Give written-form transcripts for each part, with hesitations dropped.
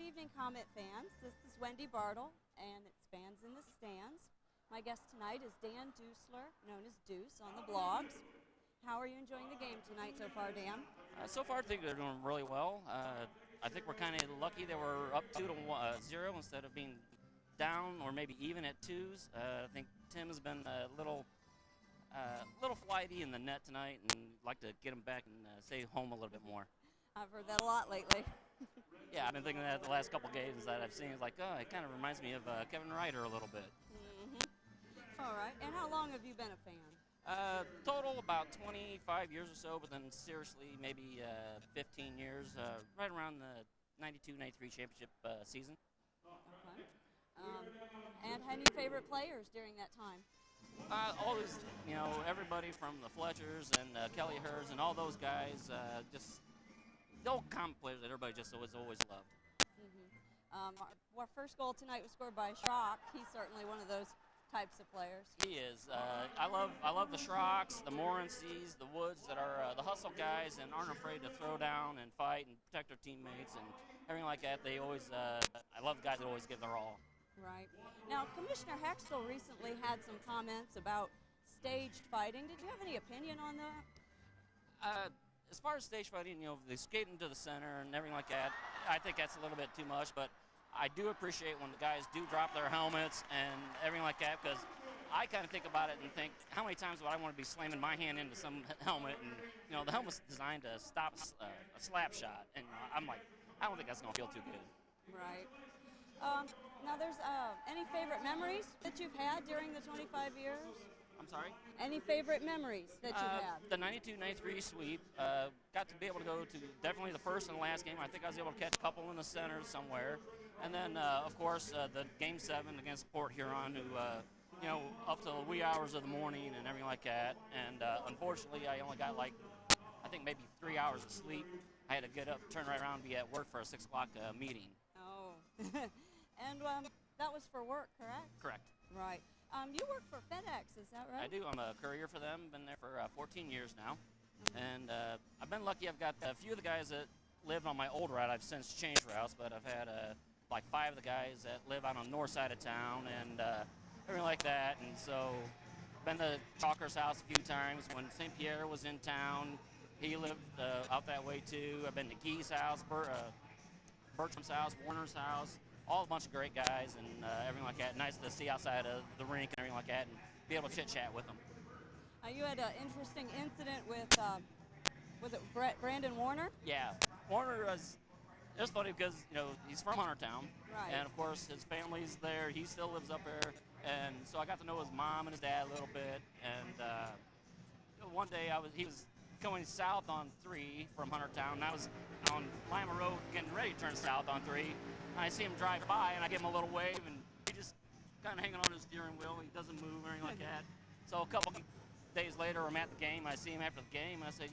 Good evening, Comet fans. This is Wendy Bartle, and it's Fans in the Stands. My guest tonight is Dan Duesler, known as Duece on the blogs. How are you enjoying the game tonight so far, Dan? So far, I think they're doing really well. I think we're kind of lucky that we're up 2-0 instead of being down or maybe even at 2s. I think Tim has been a little flighty in the net tonight, and like to get him back and stay home a little bit more. I've heard that a lot lately. Yeah, I've been thinking that the last couple games that I've seen. It's like, oh, it kind of reminds me of Kevin Ryder a little bit. All right. And how long have you been a fan? Total about 25 years or so, but then seriously maybe 15 years, right around the 92-93 championship season. Okay. And any favorite players during that time? Always, everybody from the Fletchers and Kelly Hers and all those guys, just the old common players that everybody just always loved. Our first goal tonight was scored by Schrock. He's certainly one of those types of players. He is. I love the Schrocks, the Morencies, the Woods that are the hustle guys and aren't afraid to throw down and fight and protect their teammates and everything like that. They always, I love the guys that always give their all. Right. Now, Commissioner Hextall recently had some comments about staged fighting. Did you have any opinion on that? As far as stage fighting, they skate into the center and everything like that, I think that's a little bit too much, but I do appreciate when the guys do drop their helmets and everything like that, because I kind of think about it and think, how many times would I want to be slamming my hand into some helmet? And, the helmet's designed to stop a slap shot, and I'm like, I don't think that's going to feel too good. Right. Now, there's any favorite memories that you've had during the 25 years? I'm sorry? Any favorite memories that you've had? The 92-93 sweep. Got to be able to go to definitely the first and last game. I think I was able to catch a couple in the center somewhere. And then, of course, the Game 7 against Port Huron, who, up till the wee hours of the morning and everything like that. And unfortunately, I only got I think maybe 3 hours of sleep. I had to get up, turn right around, and be at work for a 6 o'clock meeting. Oh. And that was for work, correct? Correct. Right. You work for FedEx, is that right? I do. I'm a courier for them. Been there for 14 years now. And I've been lucky. I've got a few of the guys that live on my old route. I've since changed routes, but I've had 5 of the guys that live out on the north side of town and everything like that. And so been to Chalker's house a few times when St. Pierre was in town. He lived out that way too. I've been to Gee's house, Bertram's house, Warner's house. All a bunch of great guys and everything like that. Nice to see outside of the rink and everything like that and be able to chit-chat with them. You had an interesting incident with it Brandon Warner? Yeah. Warner was funny because, he's from Huntertown. Right. And, of course, his family's there. He still lives up there. And so I got to know his mom and his dad a little bit. And one day he was going south on 3 from Huntertown. And I was on Lima Road getting ready to turn south on 3. I see him drive by, and I give him a little wave, and he just kind of hanging on his steering wheel. He doesn't move or anything like that. So a couple days later, I'm at the game. I see him after the game, and I said,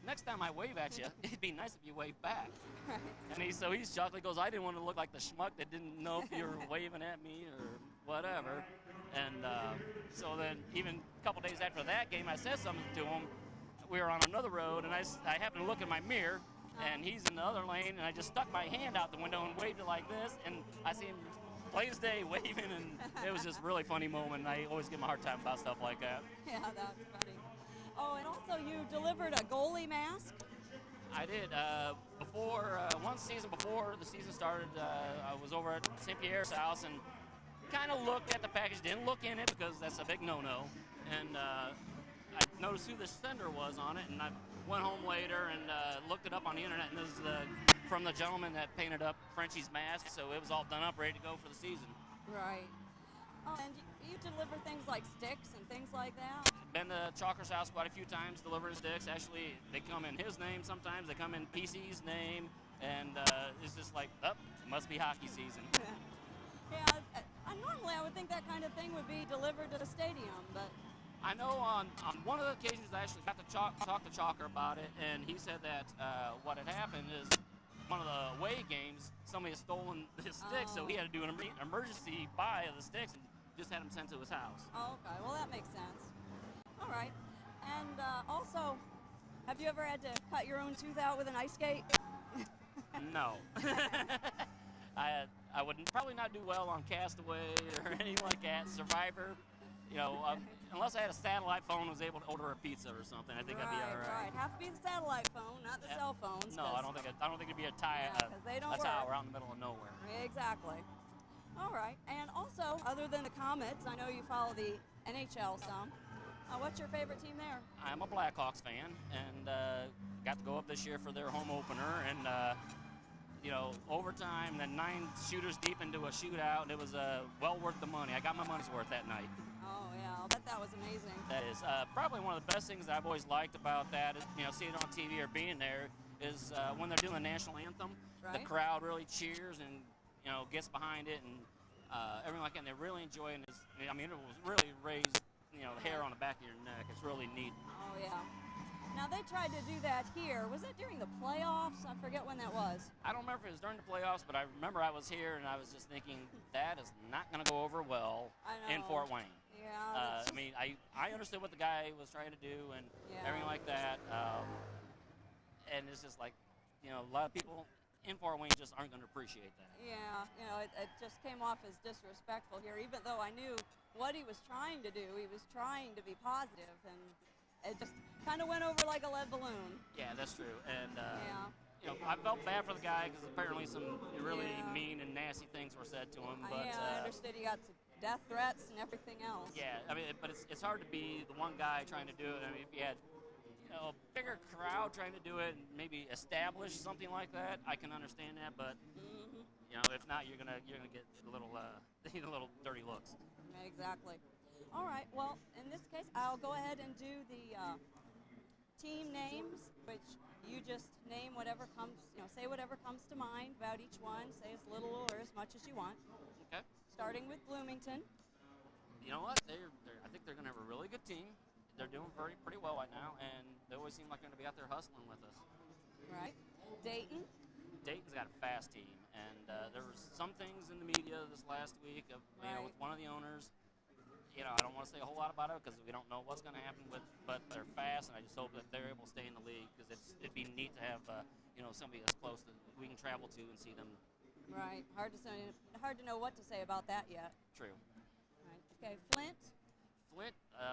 next time I wave at you, it'd be nice if you wave back. Right. And he's shocked. He goes, I didn't want to look like the schmuck that didn't know if you were waving at me or whatever. And so then even a couple days after that game, I said something to him. We were on another road, and I happened to look in my mirror, and he's in the other lane, and I just stuck my hand out the window and waved it like this, and I see him plain as day waving, and it was just a really funny moment. I always give him a hard time about stuff like that. Yeah, that's funny. Oh, and also you delivered a goalie mask? I did. One season before the season started, I was over at St. Pierre's house and kind of looked at the package, didn't look in it because that's a big no-no, and I noticed who the sender was on it, and I went home later and looked it up on the internet, and this is from the gentleman that painted up Frenchie's mask, so it was all done up, ready to go for the season. Right. Oh, and you deliver things like sticks and things like that? Been to Chalker's house quite a few times, delivering sticks. Actually, they come in his name sometimes, they come in PC's name, and it's just like, it must be hockey season. Yeah, normally I would think that kind of thing would be delivered to the stadium, but... I know on one of the occasions I actually got to talk to Chalker about it, and he said that what had happened is one of the away games, somebody had stolen his sticks, so he had to do an emergency buy of the sticks and just had them sent to his house. Oh, okay. Well, that makes sense. All right. And also, have you ever had to cut your own tooth out with an ice skate? No. I would probably not do well on Castaway or anything like that. Survivor, unless I had a satellite phone and was able to order a pizza or something, I think I'd be all right. Right. Have to be the satellite phone, not the cell phones. No, I don't think it'd be a tower out in the middle of nowhere. Exactly. All right. And also, other than the Komets, I know you follow the NHL some. What's your favorite team there? I'm a Blackhawks fan, and got to go up this year for their home opener, and overtime, then 9 shooters deep into a shootout, and it was well worth the money. I got my money's worth that night. Oh, yeah, I'll bet that was amazing. That is probably one of the best things that I've always liked about that, is, seeing it on TV or being there, is when they're doing the national anthem, the crowd really cheers and, gets behind it, and everything like that, and they really enjoy it. It was really raised, the hair on the back of your neck. It's really neat. Oh, yeah. Now, they tried to do that here. Was that during the playoffs? I forget when that was. I don't remember if it was during the playoffs, but I remember I was here, and I was just thinking, that is not going to go over well in Fort Wayne. Yeah. I understood what the guy was trying to do and everything like that. And it's just like, a lot of people in Fort Wayne just aren't going to appreciate that. Yeah, it just came off as disrespectful here, even though I knew what he was trying to do. He was trying to be positive, and it just kind of went over like a lead balloon. Yeah, that's true. And, I felt bad for the guy because apparently some really mean and nasty things were said to him. But, I understood he got some death threats and everything else. Yeah, but it's hard to be the one guy trying to do it. If you had a bigger crowd trying to do it and maybe establish something like that, I can understand that. But if not, you're gonna get a little dirty looks. Exactly. All right. Well, in this case, I'll go ahead and do the team names, which you just name whatever comes. Say whatever comes to mind about each one. Say as little or as much as you want. Okay. Starting with Bloomington. You know what? I think they're gonna have a really good team. They're doing pretty well right now, and they always seem like they're gonna be out there hustling with us. Right. Dayton. Dayton's got a fast team, and there were some things in the media this last week of, with one of the owners. I don't want to say a whole lot about it because we don't know what's going to happen but they're fast, and I just hope that they're able to stay in the league because it'd be neat to have somebody that's close that we can travel to and see them. Right. Hard to know what to say about that yet. True. Right. Okay. Flint.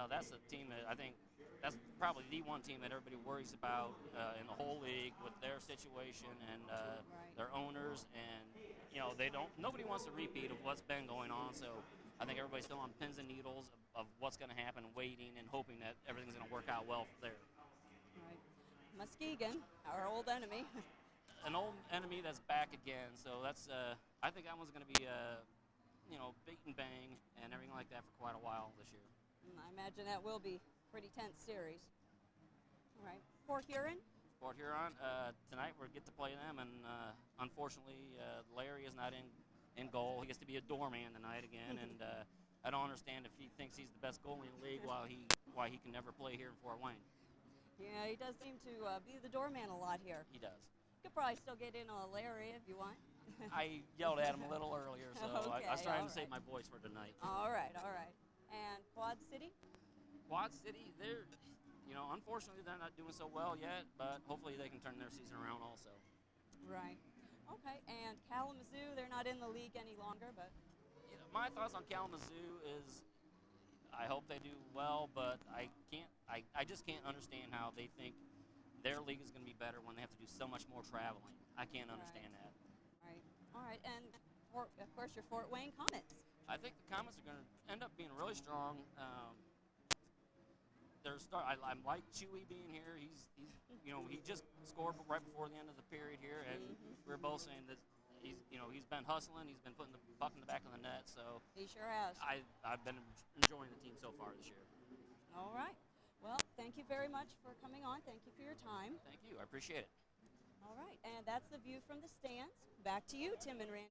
That's a team that I think that's probably the one team that everybody worries about in the whole league with their situation and their owners, and nobody wants a repeat of what's been going on. So I think everybody's still on pins and needles of what's going to happen, waiting and hoping that everything's going to work out well there. Right. Muskegon, our old enemy. An old enemy that's back again. So that's I think that one's going to be beat and bang and everything like that for quite a while this year. I imagine that will be a pretty tense series. All right. Port Huron. Port Huron. Tonight we get to play them, and unfortunately Larry is not in goal. He gets to be a doorman tonight again, and I don't understand if he thinks he's the best goalie in the league why he can never play here in Fort Wayne. Yeah, he does seem to be the doorman a lot here. He does. You could probably still get in on Larry if you want. I yelled at him a little earlier, so okay, I was trying to save my voice for tonight. All right. And Quad City? Quad City, they're, unfortunately they're not doing so well yet, but hopefully they can turn their season around also. Right. Okay, and Kalamazoo, they're not in the league any longer, but... My thoughts on Kalamazoo is I hope they do well, but I just can't understand how they think their league is going to be better when they have to do so much more traveling. I can't understand that. Right. All right, and of course your Fort Wayne Komets. I think the Komets are going to end up being really strong. I like Chewy being here. He's he just scored right before the end of the period here, and we're both saying that he's been hustling. He's been putting the puck in the back of the net. So he sure has. I've been enjoying the team so far this year. All right. Well, thank you very much for coming on. Thank you for your time. Thank you. I appreciate it. All right, and that's the view from the stands. Back to you, Tim and Randy.